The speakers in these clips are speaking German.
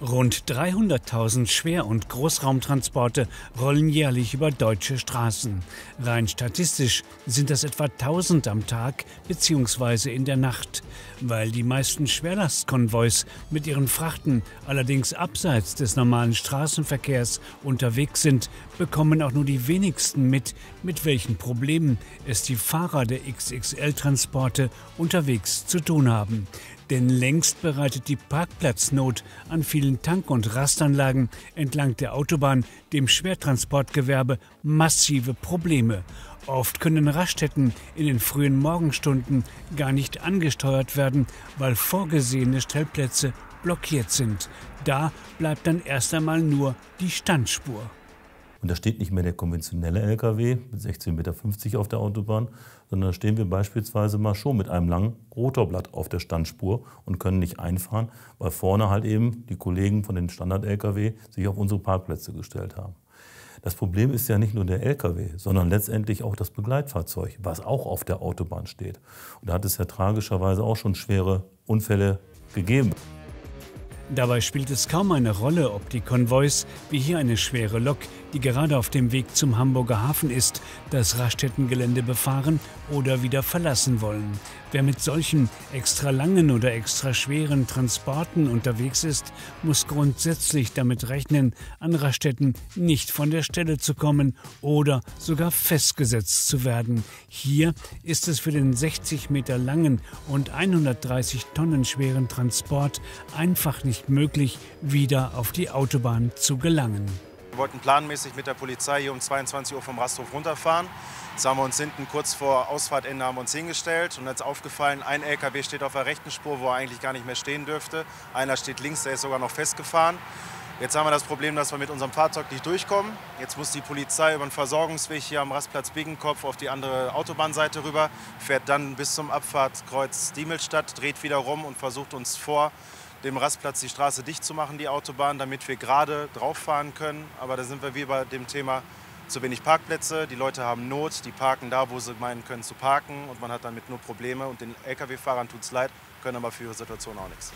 Rund 300.000 Schwer- und Großraumtransporte rollen jährlich über deutsche Straßen. Rein statistisch sind das etwa 1000 am Tag bzw. in der Nacht. Weil die meisten Schwerlastkonvois mit ihren Frachten allerdings abseits des normalen Straßenverkehrs unterwegs sind, bekommen auch nur die wenigsten mit welchen Problemen es die Fahrer der XXL-Transporte unterwegs zu tun haben. Denn längst bereitet die Parkplatznot an vielen Tank- und Rastanlagen entlang der Autobahn dem Schwertransportgewerbe massive Probleme. Oft können Raststätten in den frühen Morgenstunden gar nicht angesteuert werden, weil vorgesehene Stellplätze blockiert sind. Da bleibt dann erst einmal nur die Standspur. Und da steht nicht mehr der konventionelle LKW mit 16,50 Meter auf der Autobahn, sondern da stehen wir beispielsweise mal schon mit einem langen Rotorblatt auf der Standspur und können nicht einfahren, weil vorne halt eben die Kollegen von den Standard-LKW sich auf unsere Parkplätze gestellt haben. Das Problem ist ja nicht nur der LKW, sondern letztendlich auch das Begleitfahrzeug, was auch auf der Autobahn steht. Und da hat es ja tragischerweise auch schon schwere Unfälle gegeben. Dabei spielt es kaum eine Rolle, ob die Konvois, wie hier eine schwere Lok, die gerade auf dem Weg zum Hamburger Hafen ist, das Raststättengelände befahren oder wieder verlassen wollen. Wer mit solchen extra langen oder extra schweren Transporten unterwegs ist, muss grundsätzlich damit rechnen, an Raststätten nicht von der Stelle zu kommen oder sogar festgesetzt zu werden. Hier ist es für den 60 Meter langen und 130 Tonnen schweren Transport einfach nicht möglich, wieder auf die Autobahn zu gelangen. Wir wollten planmäßig mit der Polizei hier um 22 Uhr vom Rasthof runterfahren. Jetzt haben wir uns hinten kurz vor Ausfahrtende hingestellt und jetzt aufgefallen, ein LKW steht auf der rechten Spur, wo er eigentlich gar nicht mehr stehen dürfte. Einer steht links, der ist sogar noch festgefahren. Jetzt haben wir das Problem, dass wir mit unserem Fahrzeug nicht durchkommen. Jetzt muss die Polizei über den Versorgungsweg hier am Rastplatz Biggenkopf auf die andere Autobahnseite rüber, fährt dann bis zum Abfahrtskreuz Diemelstadt, dreht wieder rum und versucht uns vor dem Rastplatz die Straße dicht zu machen, die Autobahn, damit wir gerade drauf fahren können. Aber da sind wir wie bei dem Thema zu wenig Parkplätze. Die Leute haben Not, die parken da, wo sie meinen können zu parken. Und man hat damit nur Probleme. Und den Lkw-Fahrern tut es leid, können aber für ihre Situation auch nichts.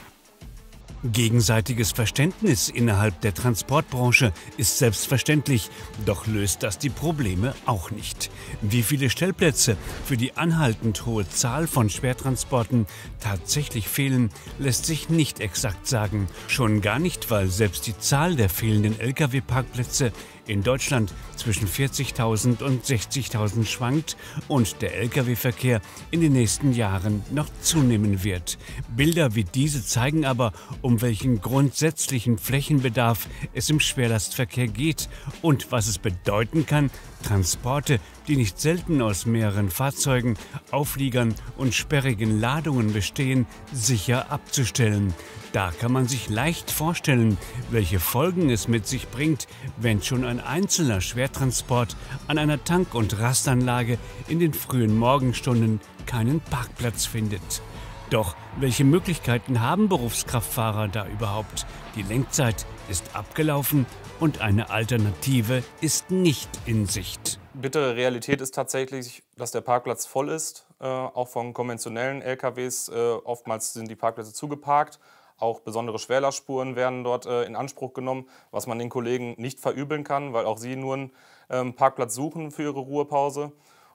Gegenseitiges Verständnis innerhalb der Transportbranche ist selbstverständlich, doch löst das die Probleme auch nicht. Wie viele Stellplätze für die anhaltend hohe Zahl von Schwertransporten tatsächlich fehlen, lässt sich nicht exakt sagen. Schon gar nicht, weil selbst die Zahl der fehlenden Lkw-Parkplätze in Deutschland zwischen 40.000 und 60.000 schwankt und der Lkw-Verkehr in den nächsten Jahren noch zunehmen wird. Bilder wie diese zeigen aber, um welchen grundsätzlichen Flächenbedarf es im Schwerlastverkehr geht und was es bedeuten kann, Transporte, die nicht selten aus mehreren Fahrzeugen, Aufliegern und sperrigen Ladungen bestehen, sicher abzustellen. Da kann man sich leicht vorstellen, welche Folgen es mit sich bringt, wenn schon ein einzelner Schwertransport an einer Tank- und Rastanlage in den frühen Morgenstunden keinen Parkplatz findet. Doch welche Möglichkeiten haben Berufskraftfahrer da überhaupt? Die Lenkzeit ist abgelaufen und eine Alternative ist nicht in Sicht. Bittere Realität ist tatsächlich, dass der Parkplatz voll ist, auch von konventionellen LKWs. Oftmals sind die Parkplätze zugeparkt. Auch besondere Schwerlastspuren werden dort in Anspruch genommen, was man den Kollegen nicht verübeln kann, weil auch sie nur einen Parkplatz suchen für ihre Ruhepause.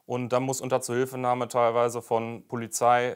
Und dann muss unter Zuhilfenahme teilweise von Polizei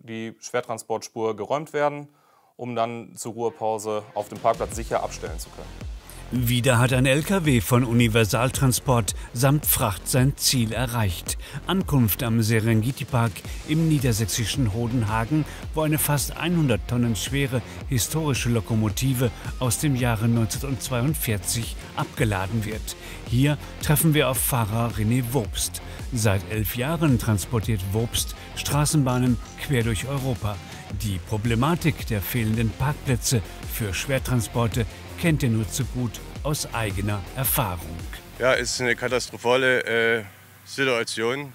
die Schwertransportspur geräumt werden, um dann zur Ruhepause auf dem Parkplatz sicher abstellen zu können. Wieder hat ein LKW von Universaltransport samt Fracht sein Ziel erreicht. Ankunft am Serengeti-Park im niedersächsischen Hodenhagen, wo eine fast 100 Tonnen schwere historische Lokomotive aus dem Jahre 1942 abgeladen wird. Hier treffen wir auf Fahrer René Wobst. Seit 11 Jahren transportiert Wobst Straßenbahnen quer durch Europa. Die Problematik der fehlenden Parkplätze für Schwertransporte kennt er nur zu gut aus eigener Erfahrung. Ja, es ist eine katastrophale Situation,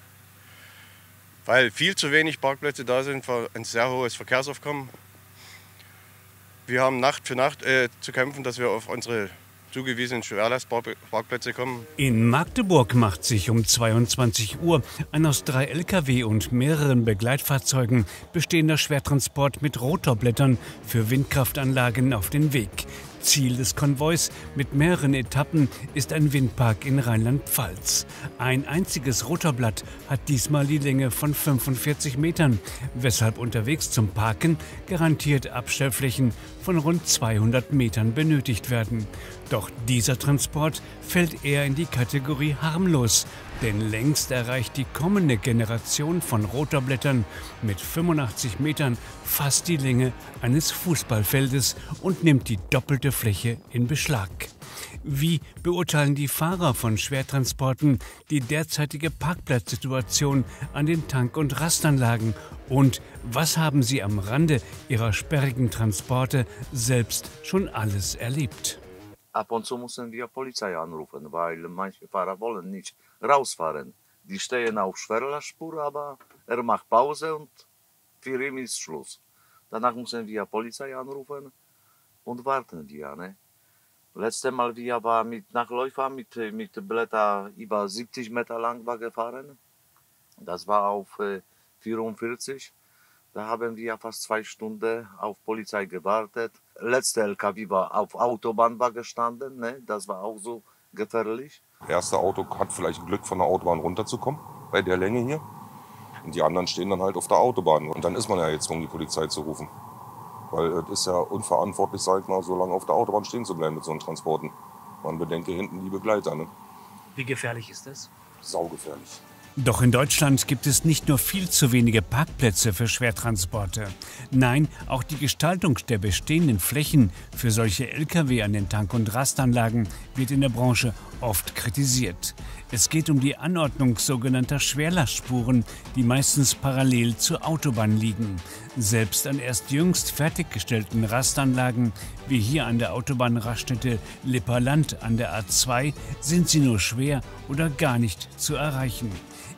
weil viel zu wenig Parkplätze da sind für ein sehr hohes Verkehrsaufkommen. Wir haben Nacht für Nacht zu kämpfen, dass wir auf unsere zugewiesenen Schwerlastparkplätze kommen. In Magdeburg macht sich um 22 Uhr ein aus 3 Lkw und mehreren Begleitfahrzeugen bestehender Schwertransport mit Rotorblättern für Windkraftanlagen auf den Weg. Ziel des Konvois mit mehreren Etappen ist ein Windpark in Rheinland-Pfalz. Ein einziges Rotorblatt hat diesmal die Länge von 45 Metern, weshalb unterwegs zum Parken garantiert Abstellflächen von rund 200 Metern benötigt werden. Doch dieser Transport fällt eher in die Kategorie harmlos, denn längst erreicht die kommende Generation von Rotorblättern mit 85 Metern fast die Länge eines Fußballfeldes und nimmt die doppelte Fläche in Beschlag. Wie beurteilen die Fahrer von Schwertransporten die derzeitige Parkplatzsituation an den Tank- und Rastanlagen? Und was haben sie am Rande ihrer sperrigen Transporte selbst schon alles erlebt? Ab und zu müssen wir Polizei anrufen, weil manche Fahrer wollen nicht rausfahren. Die stehen auf Schwerlastspur, aber er macht Pause und für ihn ist Schluss. Danach müssen wir Polizei anrufen und warten wir. Ne? Letztes Mal wir waren mit Nachläufer mit Blätter über 70 Meter lang gefahren. Das war auf 44. Da haben wir fast 2 Stunden auf Polizei gewartet. Letzter LKW war auf Autobahn gestanden. Ne? Das war auch so gefährlich. Das erste Auto hat vielleicht Glück, von der Autobahn runterzukommen, bei der Länge hier. Und die anderen stehen dann halt auf der Autobahn. Und dann ist man ja gezwungen, die Polizei zu rufen. Weil es ist ja unverantwortlich, sag ich mal, so lange auf der Autobahn stehen zu bleiben mit so einem Transporten. Man bedenke hinten die Begleiter. Ne? Wie gefährlich ist das? Saugefährlich. Doch in Deutschland gibt es nicht nur viel zu wenige Parkplätze für Schwertransporte. Nein, auch die Gestaltung der bestehenden Flächen für solche Lkw an den Tank- und Rastanlagen wird in der Branche oft kritisiert. Es geht um die Anordnung sogenannter Schwerlastspuren, die meistens parallel zur Autobahn liegen. Selbst an erst jüngst fertiggestellten Rastanlagen, wie hier an der Autobahnraststätte Lipperland an der A2, sind sie nur schwer oder gar nicht zu erreichen.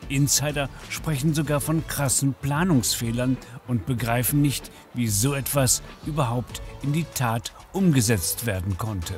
Insider sprechen sogar von krassen Planungsfehlern und begreifen nicht, wie so etwas überhaupt in die Tat umgesetzt werden konnte.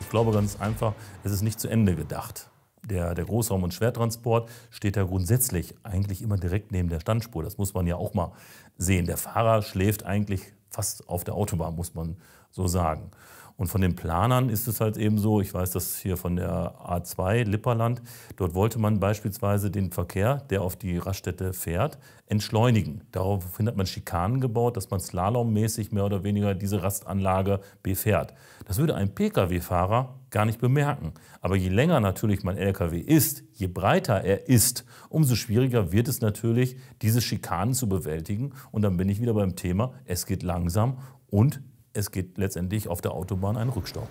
Ich glaube ganz einfach, es ist nicht zu Ende gedacht. Der Großraum- und Schwertransport steht ja grundsätzlich eigentlich immer direkt neben der Standspur. Das muss man ja auch mal sehen. Der Fahrer schläft eigentlich fast auf der Autobahn, muss man so sagen. Und von den Planern ist es halt eben so, ich weiß das hier von der A2 Lipperland, dort wollte man beispielsweise den Verkehr, der auf die Raststätte fährt, entschleunigen. Daraufhin hat man Schikanen gebaut, dass man slalommäßig mehr oder weniger diese Rastanlage befährt. Das würde ein Pkw-Fahrer gar nicht bemerken. Aber je länger natürlich mein Lkw ist, je breiter er ist, umso schwieriger wird es natürlich, diese Schikanen zu bewältigen. Und dann bin ich wieder beim Thema, es geht langsam und es geht letztendlich auf der Autobahn ein Rückstau.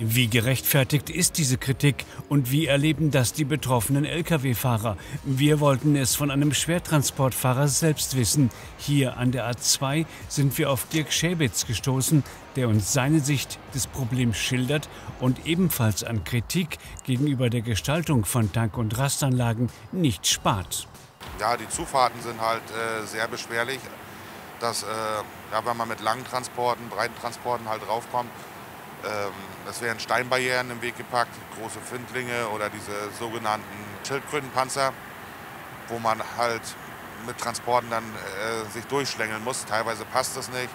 Wie gerechtfertigt ist diese Kritik und wie erleben das die betroffenen Lkw-Fahrer? Wir wollten es von einem Schwertransportfahrer selbst wissen. Hier an der A2 sind wir auf Dirk Schäbitz gestoßen, der uns seine Sicht des Problems schildert und ebenfalls an Kritik gegenüber der Gestaltung von Tank- und Rastanlagen nicht spart. Ja, die Zufahrten sind halt sehr beschwerlich. Dass, wenn man mit langen Transporten, breiten Transporten halt draufkommt, es werden Steinbarrieren im Weg gepackt, große Findlinge oder diese sogenannten Schildkrötenpanzer, wo man halt mit Transporten dann sich durchschlängeln muss. Teilweise passt das nicht.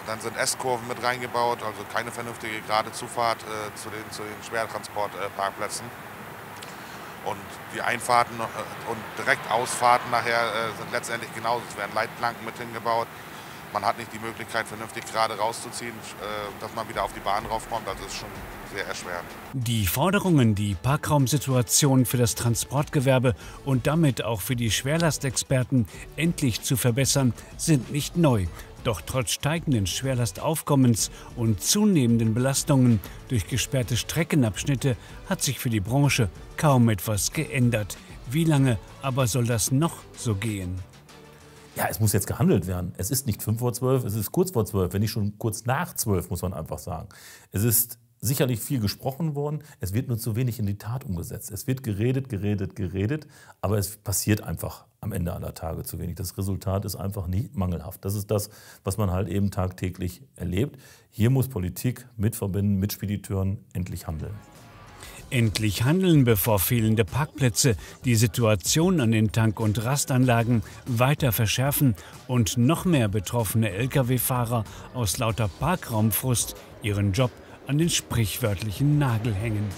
Dann sind S-Kurven mit reingebaut, also keine vernünftige gerade Zufahrt zu den Schwertransportparkplätzen. Und die Einfahrten und Direktausfahrten nachher sind letztendlich genauso. Es werden Leitplanken mit hingebaut. Man hat nicht die Möglichkeit, vernünftig gerade rauszuziehen, dass man wieder auf die Bahn raufkommt. Also das ist schon sehr erschwerend. Die Forderungen, die Parkraumsituation für das Transportgewerbe und damit auch für die Schwerlastexperten endlich zu verbessern, sind nicht neu. Doch trotz steigenden Schwerlastaufkommens und zunehmenden Belastungen durch gesperrte Streckenabschnitte hat sich für die Branche kaum etwas geändert. Wie lange aber soll das noch so gehen? Ja, es muss jetzt gehandelt werden. Es ist nicht 5 vor 12, es ist kurz vor 12, wenn nicht schon kurz nach 12, muss man einfach sagen. Es ist sicherlich viel gesprochen worden, es wird nur zu wenig in die Tat umgesetzt. Es wird geredet, aber es passiert einfach am Ende aller Tage zu wenig. Das Resultat ist einfach nicht mangelhaft. Das ist das, was man halt eben tagtäglich erlebt. Hier muss Politik mit Verbänden, mit Spediteuren endlich handeln. Endlich handeln, bevor fehlende Parkplätze die Situation an den Tank- und Rastanlagen weiter verschärfen und noch mehr betroffene Lkw-Fahrer aus lauter Parkraumfrust ihren Job an den sprichwörtlichen Nagel hängen.